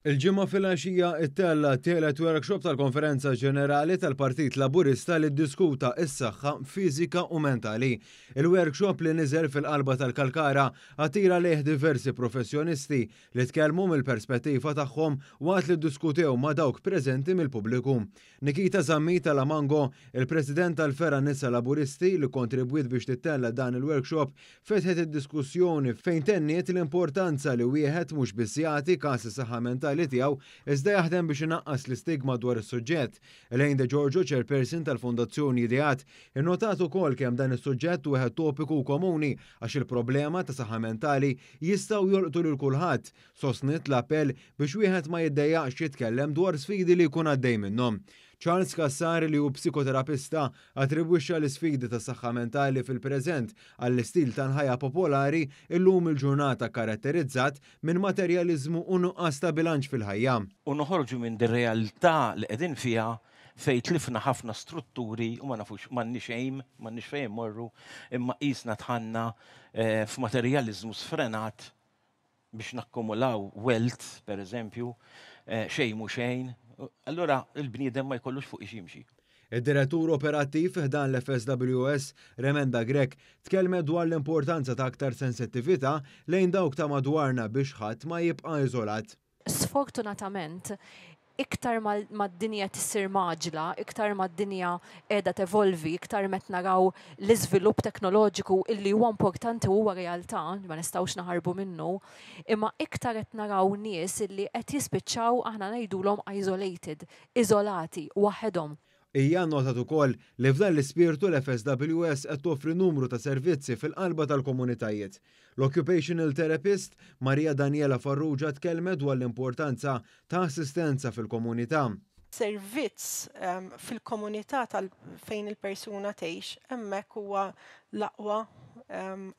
Il-ġimgħa filgħaxija ttella t-tielet workshop tal-Konferenza Ġenerali tal-Partit Laburista li ddiskuta s-saħħa fiżika u mentali. Il-workshop li niżel fil-qalba tal-Kalkara attira lejh diversi professjonisti li tkellmu mill-perspettiva tagħhom waqt li ddiskutew ma' dawk preżenti mill-pubbliku. Nikita Zammi tal-Amango, il-President tal-Fera Nisa Laburisti li kontribwit biex tittella dan il-workshop, fetħet id-diskussjoni fejn tenniet l-importanza li wieħed mhux biss jagħti każ is-saħħa mentali tiegħu iżda jaħdem biex inaqqas l-istigma dwar is-suġġett. Elaine De Giorgio, chairperson tal-Fondazzjoni Ideat, innotat ukoll kemm dan is-suġġett wieħed topiku komuni għax il-problema ta' saħħa mentali jistgħu jolqtu lil kulħadd. Sostnit l-appell biex wieħed ma jiddejjaqx jitkellem dwar sfidi li jkun għaddej minnhom. Charles Cassar li hu psikoterapista attribwixxa l-isfidi tas saħħa mentali fil-preżent għall-istil tal-ħajja popolari illum il-ġurnata karatterizzat minn materjaliżmu u nuqqas ta' bilanċ fil-ħajja. U noħorġu minn dir-realtà li qegħdin fiha fejn tlifna ħafna strutturi u ma nafux m'għandniex fejn morru, imma qisna tħanna f'materjaliżmu sfrenat biex nakkumulaw wealth, pereżempju, xejn mhu xejn. Allura il-bniedem ma jkollux fuq jimxi. Id-direttur operattiv f'dan l-FSWS, Remenda Grek, tkellmet dwar l-importanza ta' aktar sensittività lejn dawk ta' madwarna biex ħadd ma jibqa' iżolat. Sfortunatament, iktar mad-dinja tissir maġla, iktar mad-dinja qiegħda tevolvi, iktar met naraw l-iżvilupp teknoloġiku illi huwa importanti huwa realtà, ma nistgħux naħarbu minnu, imma iktar qed naraw nies illi qed jispiċċaw aħna ngħidulhom isolated, iżolati waħedhom. Hija nnotat ukoll li f'dan l-ispirtu l-FSWS qed toffri numru ta' servizzi fil-qalba tal-komunitajiet. L-occupational therapist Marija Daniela Farrugia tkellmet dwar l-importanza ta' assistenza fil-komunità. Servizz fil-komunità fejn il-persuna tgħix hemmhekk huwa l-aqwa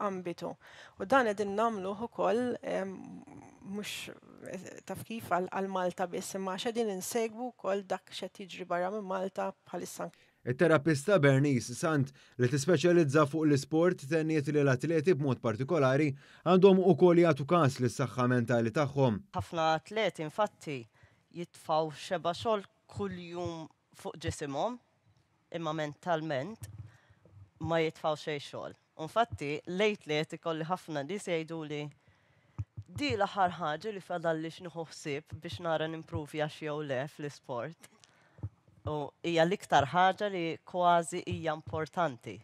ambitu. U dan qegħdin nagħmluh ukoll mhux taf kif għal Malta biss, imma x'qegħdin insegwu wkoll dak x'qed jiġri barra minn Malta bħalissa. Il-terapista Bernice Sant li tispeċjalizza fuq l-isport tenniet li l-atleti b'mod partikolari għandhom ukoll jagħtu każ lis-saħħa mentali tagħhom. Ħafna atleti infatti jitfgħu xeba xogħol kuljum fuq ġisimhom imma mentalment ma jitfgħu xejn xogħol. Infatti lejt li qed ikolli ħafna nies jgħiduli di l-aħħar ħaġa li fadalli x'nieħu ħsieb biex nara nimpruvi għax jew le fl-isport. U hija l-iktar ħaġa li kważi hija importanti.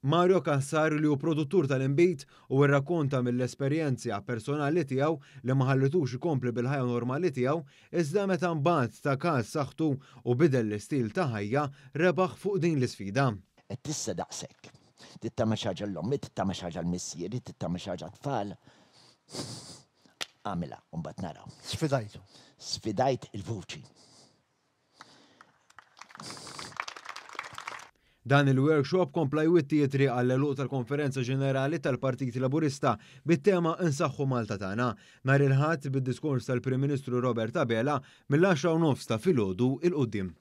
Mario Cassar li hu produttur tal-inbit u rrakkonta mill-esperjenza personali tiegħu li ma ħallitux ikompli bil-ħajja normali tiegħu iżda meta mbagħad ta' każ saħħtu u bidel l-istil ta' ħajja rebaħ fuq din l-isfida. Qed tissa daqshekk. Tittama xi ħaġa l-ommi, tittama xi ħaġa l-missieri, tittama xi ħaġa tfal. Għamilha u mbagħad naraw. Sfidajtu. Sfidajt il-vuċi. Dan il-workshop kompla jwitti jitri għall-eluq tal-Konferenza Ġenerali tal-Partit Laburista bit-tema Insaħħu Malta tagħna nhar il-ħadd bid-diskors tal-Prim Ministru Robert Abela mill-10:30 ta' filgħodu il-qudiem.